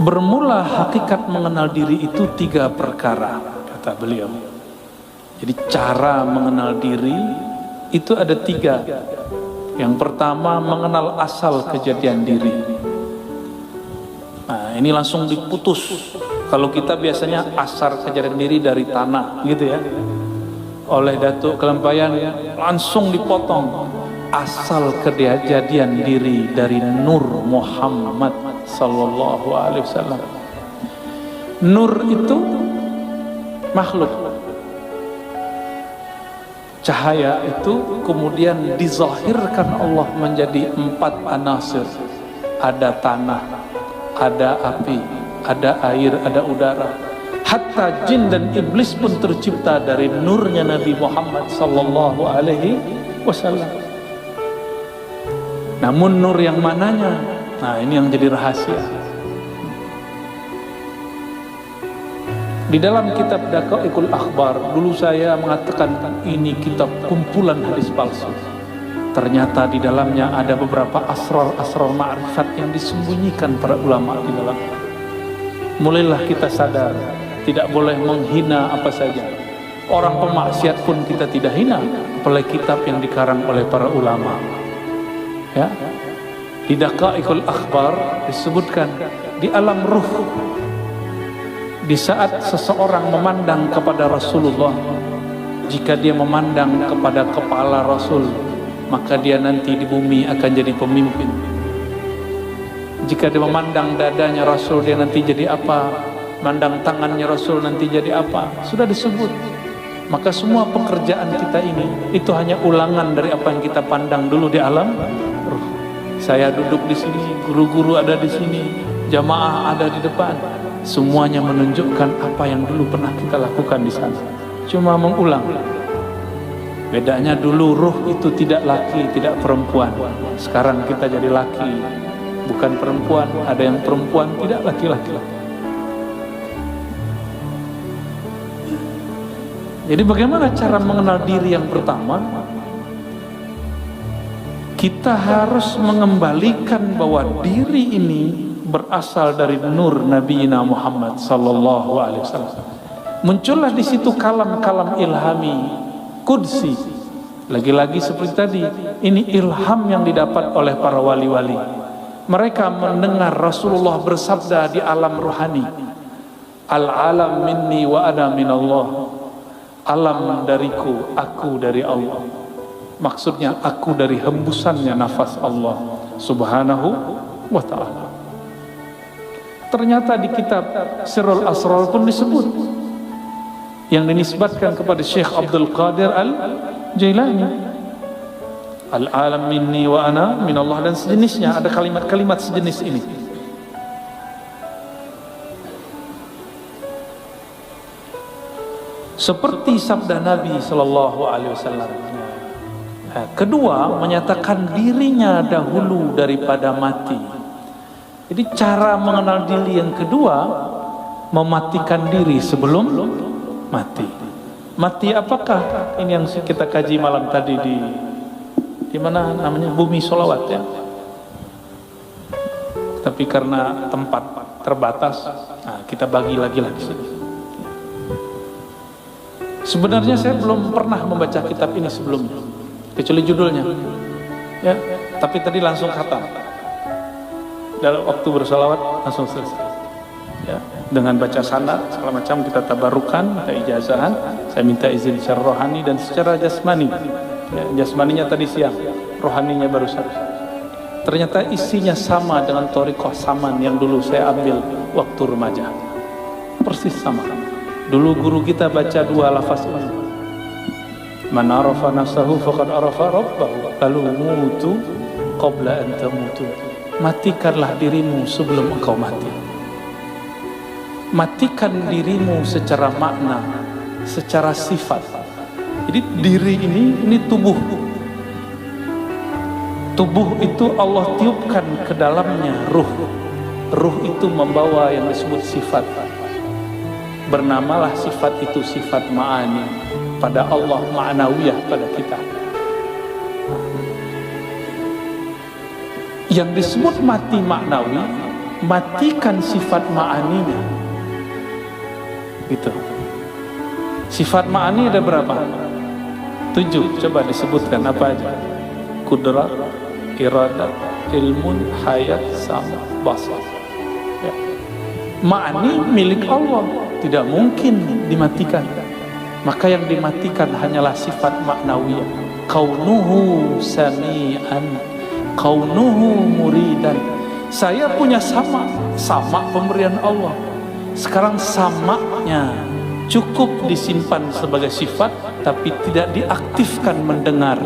Bermula hakikat mengenal diri itu 3 perkara, kata beliau. Jadi cara mengenal diri itu ada 3. Yang pertama, mengenal asal kejadian diri. Nah, ini langsung diputus. Kalau kita biasanya asal kejadian diri dari tanah, gitu ya. Oleh Datuk Kelampayan langsung dipotong. Asal kejadian diri dari Nur Muhammad sallallahu alaihi wasallam. Nur itu makhluk. Cahaya itu kemudian dizahirkan Allah menjadi 4 anasir. Ada tanah, ada api, ada air, ada udara. Hatta jin dan iblis pun tercipta dari nurnya Nabi Muhammad sallallahu alaihi wasallam. Namun nur yang mananya? Nah, ini yang jadi rahasia. Di dalam kitab Daqaiqul Akhbar, dulu saya mengatakan ini kitab kumpulan hadis palsu. Ternyata di dalamnya ada beberapa asrar ma'rifat yang disembunyikan para ulama di dalam. Mulailah kita sadar, tidak boleh menghina apa saja. Orang pemaksiat pun kita tidak hina, apalagi kitab yang dikarang oleh para ulama. Ya, di Daqaiqul Akhbar disebutkan di alam ruh, di saat seseorang memandang kepada Rasulullah, jika dia memandang kepada kepala Rasul, maka dia nanti di bumi akan jadi pemimpin. Jika dia memandang dadanya Rasul, dia nanti jadi apa? Mandang tangannya Rasul, nanti jadi apa? Sudah disebut. Maka semua pekerjaan kita ini itu hanya ulangan dari apa yang kita pandang dulu di alam ruh. Saya duduk di sini, guru-guru ada di sini, jamaah ada di depan. Semuanya menunjukkan apa yang dulu pernah kita lakukan di sana. Cuma mengulang. Bedanya dulu ruh itu tidak laki, tidak perempuan. Sekarang kita jadi laki, bukan perempuan. Ada yang perempuan, tidak laki-laki. Jadi bagaimana cara mengenal diri yang pertama? Kita harus mengembalikan bahwa diri ini berasal dari nur Nabi Muhammad sallallahu alaihi wasallam. Muncullah di situ kalam-kalam ilhami qudsi. Lagi-lagi seperti tadi, ini ilham yang didapat oleh para wali-wali. Mereka mendengar Rasulullah bersabda di alam rohani, al-alam minni wa ana minallah. Alam dariku, aku dari Allah. Maksudnya aku dari hembusannya nafas Allah subhanahu wa ta'ala. Ternyata di kitab Sirrul Asrar pun disebut, yang dinisbatkan kepada Syekh Abdul Qadir Al-Jailani, al-alam minni wa ana minallah, dan sejenisnya. Ada kalimat-kalimat sejenis ini. Seperti sabda Nabi sallallahu alaihi wasallam. Kedua, menyatakan dirinya dahulu daripada mati. Jadi cara mengenal diri yang kedua, mematikan diri sebelum mati. Mati apakah? Ini yang kita kaji malam tadi di mana namanya, Bumi Sholawat ya. Tapi karena tempat terbatas, nah kita bagi lagi di sini. Sebenarnya saya belum pernah membaca kitab ini sebelumnya, kecuali judulnya ya, tapi tadi langsung khatam. Dalam waktu bersalawat langsung selesai ya, dengan baca sanad segala macam, kita tabarukan, kita ijazahan. Saya minta izin secara rohani dan secara jasmani ya, jasmaninya tadi siang, rohaninya barusan. Ternyata isinya sama dengan thariqah saman yang dulu saya ambil waktu remaja, persis sama. Dulu guru kita baca 2 lafaz ini, man arafa nafsahu faqad arafa rabbahu, lalu mutu qabla an tamutu. Matikanlah dirimu sebelum engkau mati. Matikan dirimu secara makna, secara sifat. Jadi diri ini tubuh. Tubuh itu Allah tiupkan ke dalamnya ruh. Ruh itu membawa yang disebut sifat. Bernamalah sifat itu sifat ma'ani. Pada Allah, ma'nawiyah pada kita. Yang disebut mati maknawi matikan sifat ma'aninya. Gitu. Sifat ma'ani ada berapa? 7. Coba disebutkan apa aja? Kudrat, iradat, ilmun, hayat, sama, basar. Ya. Ma'ani milik Allah, tidak mungkin dimatikan. Maka yang dimatikan hanyalah sifat maknawiyah. Kaunuhu sami'an, kaunuhu muridan. Saya punya sama pemberian Allah. Sekarang samanya cukup disimpan sebagai sifat, tapi tidak diaktifkan mendengar.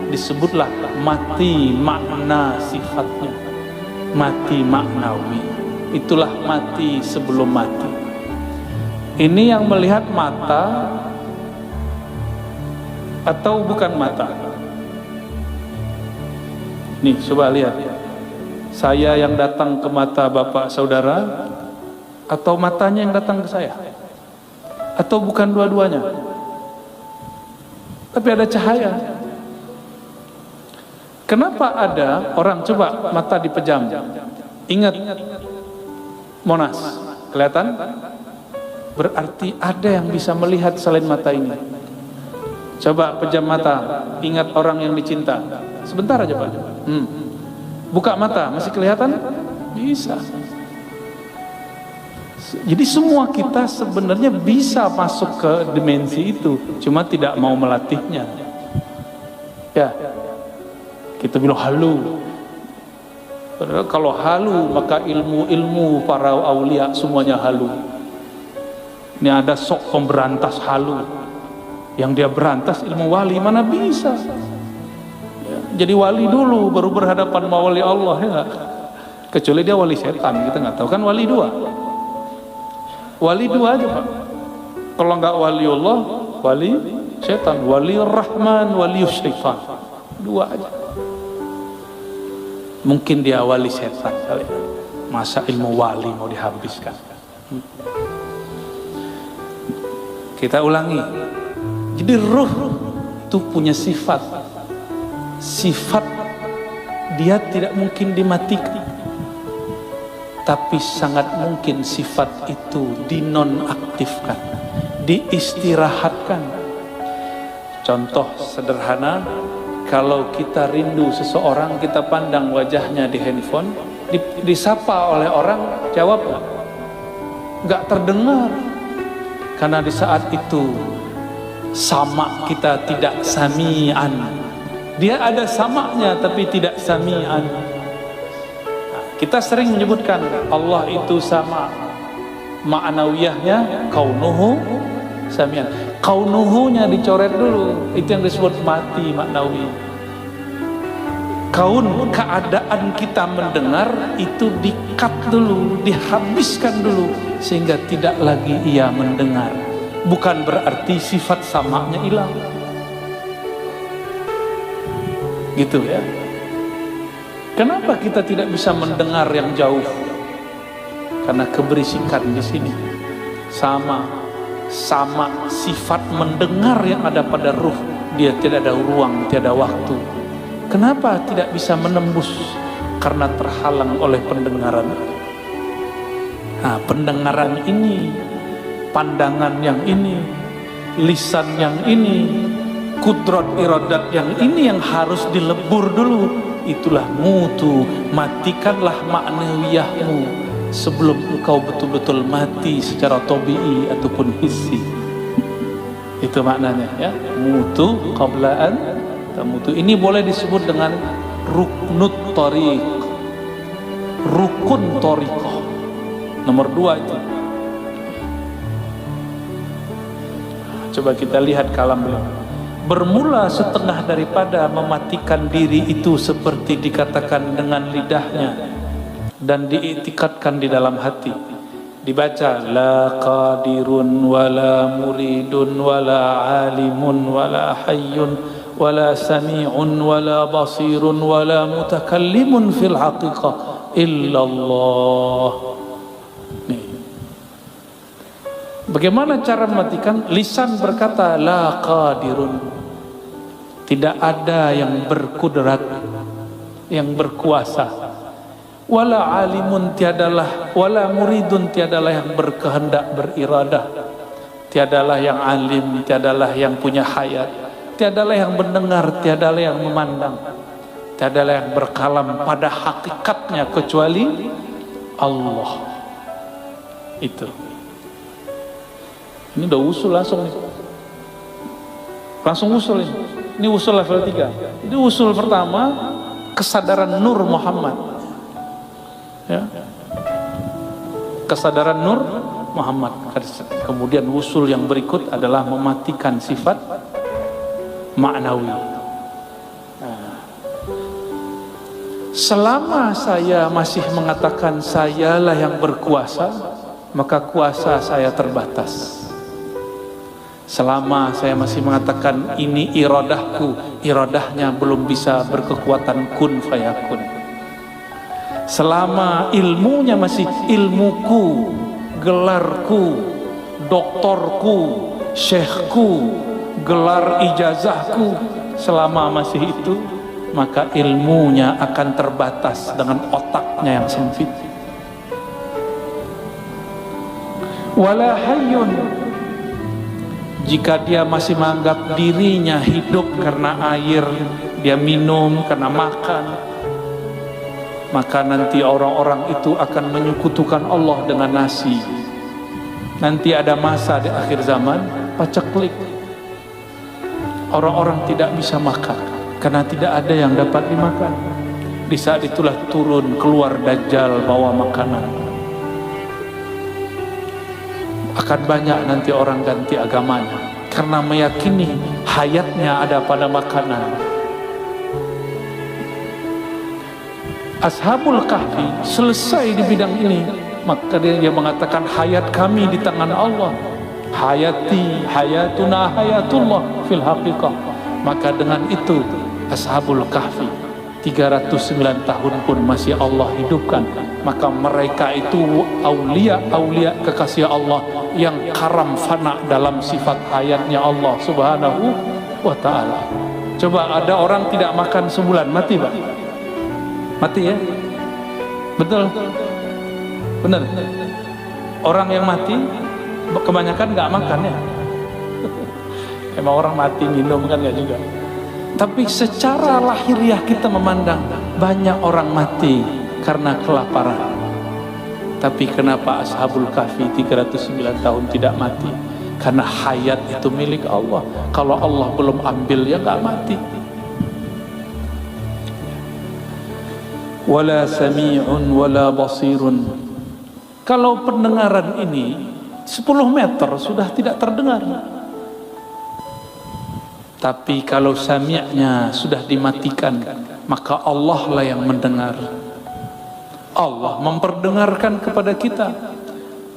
Disebutlah mati makna sifatnya, mati maknawi. Itulah mati sebelum mati. Ini yang melihat mata atau bukan mata? Nih, coba lihat. Saya yang datang ke mata bapak saudara, atau matanya yang datang ke saya? Atau bukan dua-duanya? Tapi ada cahaya. Kenapa ada orang, coba mata dipejam. Ingat Monas, kelihatan? Berarti ada yang bisa melihat selain mata ini. Coba pejam mata, ingat orang yang dicinta. Sebentar aja Pak. Buka mata, masih kelihatan? Bisa. Jadi semua kita sebenarnya bisa masuk ke dimensi itu, cuma tidak mau melatihnya. Ya, kita bilang halu. Padahal kalau halu, maka ilmu para aulia semuanya halu. Ini ada sok pemberantas halu. Yang dia berantas ilmu wali, mana bisa? Ya, jadi wali dulu, baru berhadapan sama wali Allah, ya. Kecuali dia wali setan, kita nggak tahu kan wali dua. Wali dua aja Pak. Kalau nggak wali Allah, wali setan, wali Rahman, wali syaitan. Dua aja. Mungkin dia wali setan kali. Masa ilmu wali mau dihabiskan? Kita ulangi. Jadi ruh itu punya sifat. Sifat dia tidak mungkin dimatikan. Tapi sangat mungkin sifat itu dinonaktifkan, diistirahatkan. Contoh sederhana, kalau kita rindu seseorang, kita pandang wajahnya di handphone, disapa oleh orang, jawab nggak terdengar. Karena di saat itu sama kita tidak sami'an. Dia ada samanya tapi tidak sami'an. Kita sering menyebutkan Allah itu sama. Ma'nawiyahnya kaunuhu sami'an. Kaunuhunya dicoret dulu. Itu yang disebut mati maknawi. Kaun, keadaan kita mendengar itu di-cut dulu, dihabiskan dulu sehingga tidak lagi ia mendengar. Bukan berarti sifat samanya hilang. Gitu ya. Kenapa kita tidak bisa mendengar yang jauh? Karena keberisikan di sini. Sama sifat mendengar yang ada pada ruh, dia tidak ada ruang, tidak ada waktu. Kenapa tidak bisa menembus? Karena terhalang oleh pendengaran. Nah, pendengaran ini, pandangan yang ini, lisan yang ini, kudrat iradat yang ini yang harus dilebur dulu. Itulah mutu, matikanlah maknawiyahmu sebelum engkau betul-betul mati secara tabi'i ataupun hissi. Itu maknanya ya. Mutu qablaan tamutu. Ini boleh disebut dengan ruknut thariq, rukun thariqah. Nomor 2 itu. Coba kita lihat kalam beliau. Bermula setengah daripada mematikan diri itu seperti dikatakan dengan lidahnya dan diiktikadkan di dalam hati. Dibaca la qadirun wala muridun wala alimun wala hayyun wala sami'un wala basirun wala mutakallimun fil haqiqah illallah. Nih. Bagaimana cara mematikan? Lisan berkata la qadirun. Tidak ada yang berkudrat, yang berkuasa. Wala alimun tiadalah, wala muridun tiadalah yang berkehendak beriradah, tiadalah yang alim, tiadalah yang punya hayat, tiadalah yang mendengar, tiadalah yang memandang, tiadalah yang berkalam pada hakikatnya kecuali Allah. Itu. Ini udah usul langsung nih. Langsung usul ini. Ini usul level 3. Ini usul pertama, kesadaran Nur Muhammad. Ya. Kesadaran Nur Muhammad. Kemudian usul yang berikut adalah mematikan sifat maknawi. Selama saya masih mengatakan sayalah yang berkuasa, maka kuasa saya terbatas. Selama saya masih mengatakan ini iradahku, iradahnya belum bisa berkekuatan kun fayakun. Selama ilmunya masih ilmuku, gelarku, doktorku, syekhku, gelar ijazahku, selama masih itu, maka ilmunya akan terbatas dengan otaknya yang sempit. Wala hayyun, jika dia masih menganggap dirinya hidup karena air, dia minum karena makan, maka nanti orang-orang itu akan menyekutukan Allah dengan nasi. Nanti ada masa di akhir zaman, paceklik, orang-orang tidak bisa makan karena tidak ada yang dapat dimakan. Di saat itulah turun keluar Dajjal bawa makanan. Akan banyak nanti orang ganti agamanya karena meyakini hayatnya ada pada makanan. Ashabul Kahfi selesai di bidang ini, maka dia mengatakan hayat kami di tangan Allah. Hayati hayatuna hayatullah fil haqiqah. Maka dengan itu Ashabul Kahfi 309 tahun pun masih Allah hidupkan. Maka mereka itu aulia kekasih Allah yang karam fana dalam sifat hayatnya Allah subhanahu wa ta'ala. Coba ada orang tidak makan sebulan, mati Pak? Mati ya? Betul? Benar? Orang yang mati kebanyakan nggak makan ya? Emang orang mati minum kan nggak juga? Tapi secara lahiriah kita memandang banyak orang mati karena kelaparan. Tapi kenapa Ashabul Kahfi 309 tahun tidak mati? Karena hayat itu milik Allah. Kalau Allah belum ambil ya nggak mati. Wala sami'un wala basirun. Kalau pendengaran ini 10 meter sudah tidak terdengar. Tapi kalau sami'nya sudah dimatikan, maka Allah lah yang mendengar. Allah memperdengarkan kepada kita.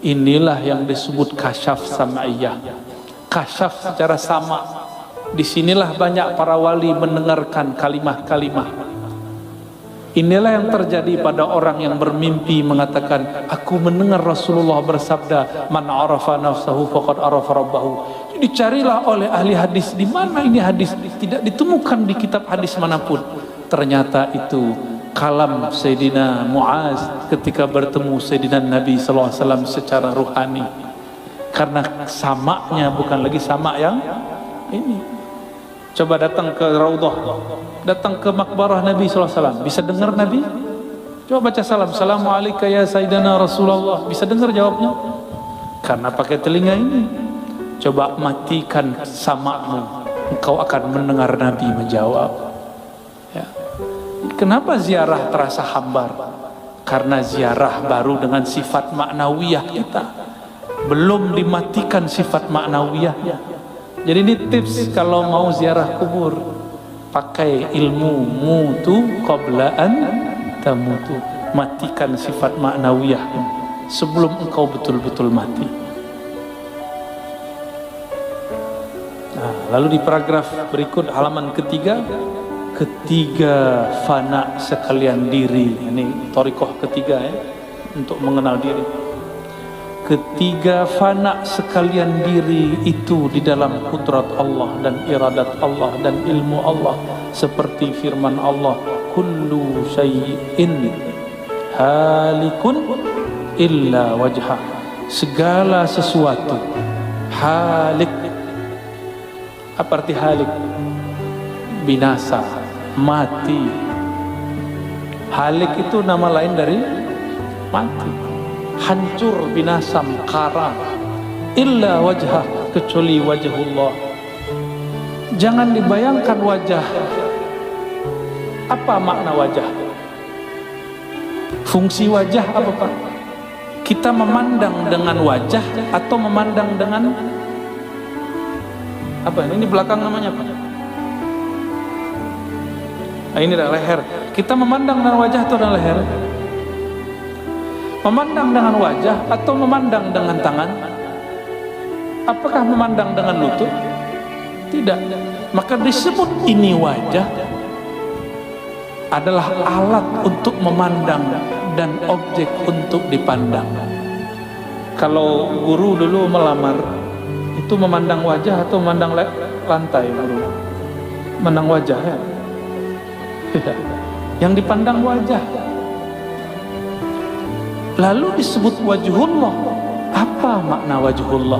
Inilah yang disebut kasyaf sam'iyah. Kasyaf secara sama. Disinilah banyak para wali mendengarkan kalimah-kalimah. Inilah yang terjadi pada orang yang bermimpi mengatakan, aku mendengar Rasulullah bersabda, man arafa nafsahu faqad arafa rabbahu. Dicarilah oleh ahli hadis, di mana ini hadis? Tidak ditemukan di kitab hadis manapun. Ternyata itu kalam Sayyidina Muaz ketika bertemu Sayyidina Nabi SAW secara ruhani. Karena samaknya bukan lagi samak yang ini. Coba datang ke Raudhah, datang ke makbarah Nabi SAW, bisa dengar Nabi? Coba baca salam, Assalamualaikum ya Sayyidina Rasulullah, bisa dengar jawabnya? Karena pakai telinga ini. Coba matikan samakmu, engkau akan mendengar Nabi menjawab. Ya. Kenapa ziarah terasa hambar? Karena ziarah baru dengan sifat maknawiyah kita, belum dimatikan sifat maknawiyahnya. Jadi ini tips kalau mau ziarah kubur, pakai ilmu mutu qablaan tamutu, matikan sifat maknawiyah sebelum engkau betul-betul mati. Nah, lalu di paragraf berikut halaman ketiga fana sekalian diri. Ini thariqah ketiga ya, untuk mengenal diri. Ketiga fana sekalian diri itu di dalam kudrat Allah dan iradat Allah dan ilmu Allah, seperti firman Allah, kullu syai'in halikun illa wajhah. Segala sesuatu halik. Apa arti halik? Binasa, mati. Halik itu nama lain dari mati, hancur, binasa, karam. Illa wajhah, kecuali wajhullah. Jangan dibayangkan wajah. Apa makna wajah? Fungsi wajah apa Pak? Kita memandang dengan wajah atau memandang dengan apa? Ini belakang namanya apa? Nah, ini adalah leher. Kita memandang dengan wajah atau dengan leher? Memandang dengan wajah atau memandang dengan tangan? Apakah memandang dengan lutut? Tidak. Maka disebut ini wajah adalah alat untuk memandang dan objek untuk dipandang. Kalau guru dulu melamar, itu memandang wajah atau memandang lantai guru? Memandang wajah ya? Yang dipandang wajah. Lalu disebut wajhullah. Apa makna wajhullah?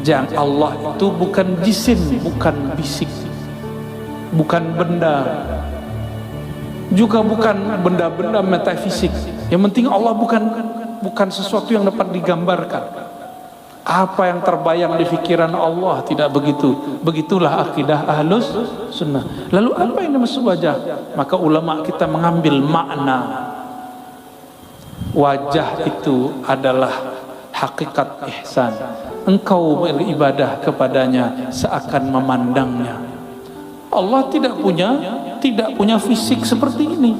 Jangan, Allah itu bukan jisim, bukan fisik, bukan benda, juga bukan benda-benda metafisik. Yang penting Allah bukan sesuatu yang dapat digambarkan. Apa yang terbayang di pikiran Allah, tidak begitu. Begitulah akidah Ahlus Sunnah. Lalu apa yang dimaksud wajah? Maka ulama kita mengambil makna wajah itu adalah hakikat ihsan. Engkau beribadah kepadanya seakan memandangnya. Allah tidak punya fisik seperti ini.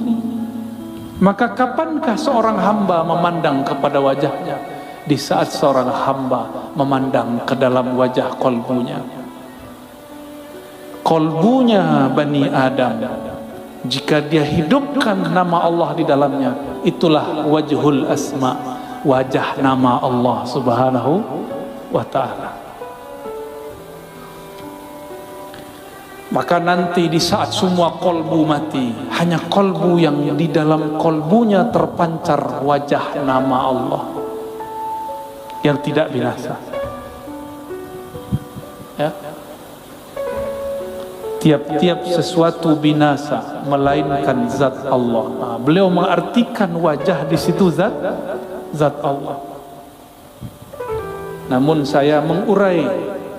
Maka kapankah seorang hamba memandang kepada wajahnya? Di saat seorang hamba memandang ke dalam wajah kolbunya. Kolbunya Bani Adam, jika dia hidupkan nama Allah di dalamnya, itulah wajhul asma, wajah nama Allah subhanahu wa ta'ala. Maka nanti di saat semua kolbu mati, hanya kolbu yang di dalam kolbunya terpancar wajah nama Allah yang tidak binasa. Ya. Tiap-tiap sesuatu binasa melainkan zat Allah. Nah, beliau mengartikan wajah di situ zat Allah. Namun saya mengurai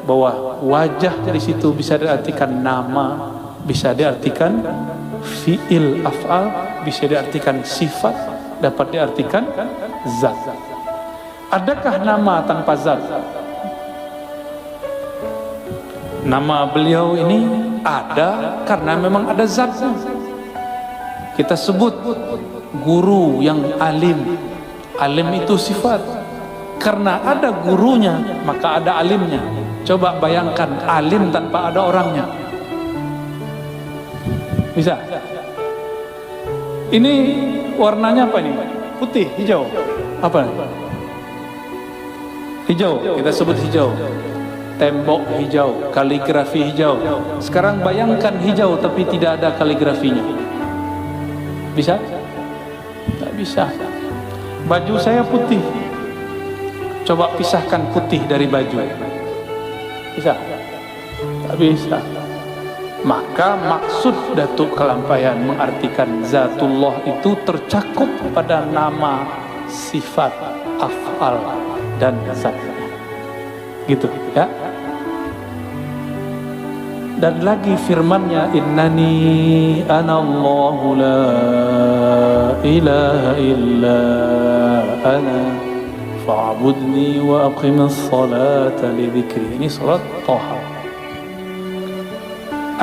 bahwa wajah di situ bisa diartikan nama, bisa diartikan fi'il af'al, bisa diartikan sifat, dapat diartikan zat. Adakah nama tanpa zat? Nama beliau ini ada karena memang ada zatnya. Kita sebut guru yang alim. Alim itu sifat. Karena ada gurunya, maka ada alimnya. Coba bayangkan alim tanpa ada orangnya. Bisa? Ini warnanya apa ini? Putih, hijau. Apa? Hijau, kita sebut hijau. Tembok hijau, kaligrafi hijau. Sekarang bayangkan hijau tapi tidak ada kaligrafinya. Bisa? Tak bisa. Baju saya putih. Coba pisahkan putih dari baju. Bisa? Tak bisa. Maka maksud Datuk Kelampaian mengartikan zatullah itu tercakup pada nama, sifat, af'al dan zatnya. Gitu ya. Dan lagi firman-Nya, innani anallahu la ilaha illa ana fa'budni wa aqimis salata li dzikri. Ini surat Thaha.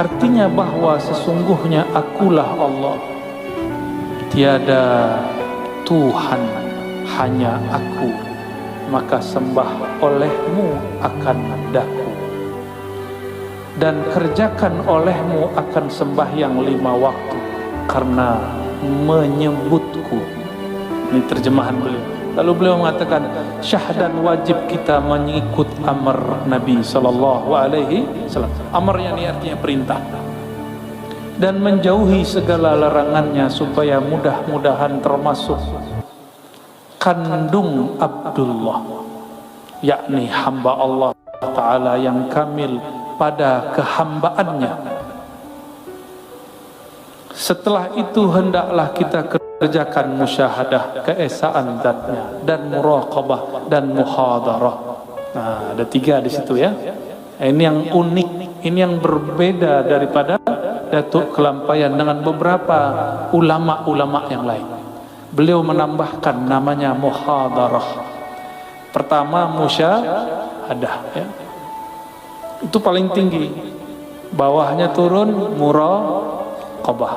Artinya bahwa sesungguhnya akulah Allah, tiada Tuhan, hanya aku, maka sembah olehmu akan daku, dan kerjakan olehmu akan sembahyang 5 waktu karena menyebutku. Ini terjemahan beliau. Lalu beliau mengatakan, syahdan wajib kita mengikut amr Nabi sallallahu alaihi wasallam. Amr yang ini artinya perintah. dan menjauhi segala larangannya supaya mudah-mudahan termasuk kandung Abdullah, yakni hamba Allah Ta'ala yang kamil pada kehambaannya. Setelah itu hendaklah kita kerjakan musyahadah keesaan zatnya dan muraqabah dan muhadarah. Nah, ada 3 di situ ya. Ini yang unik, ini yang berbeda daripada Datuk Kelampayan dengan beberapa ulama-ulama yang lain. Beliau menambahkan namanya muhadarah. Pertama musyahadah ya. Itu paling tinggi. Bawahnya turun muraqabah.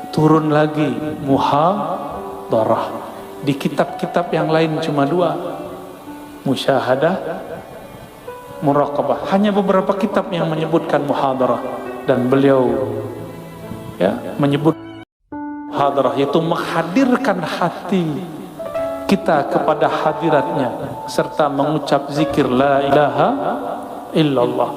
Turun lagi muhadarah. Di kitab-kitab yang lain cuma 2. Musyahadah, muraqabah. Hanya beberapa kitab yang menyebutkan muhadarah, dan beliau ya menyebut muhadarah yaitu menghadirkan hati kita kepada hadiratnya serta mengucap zikir la ilaha illallah.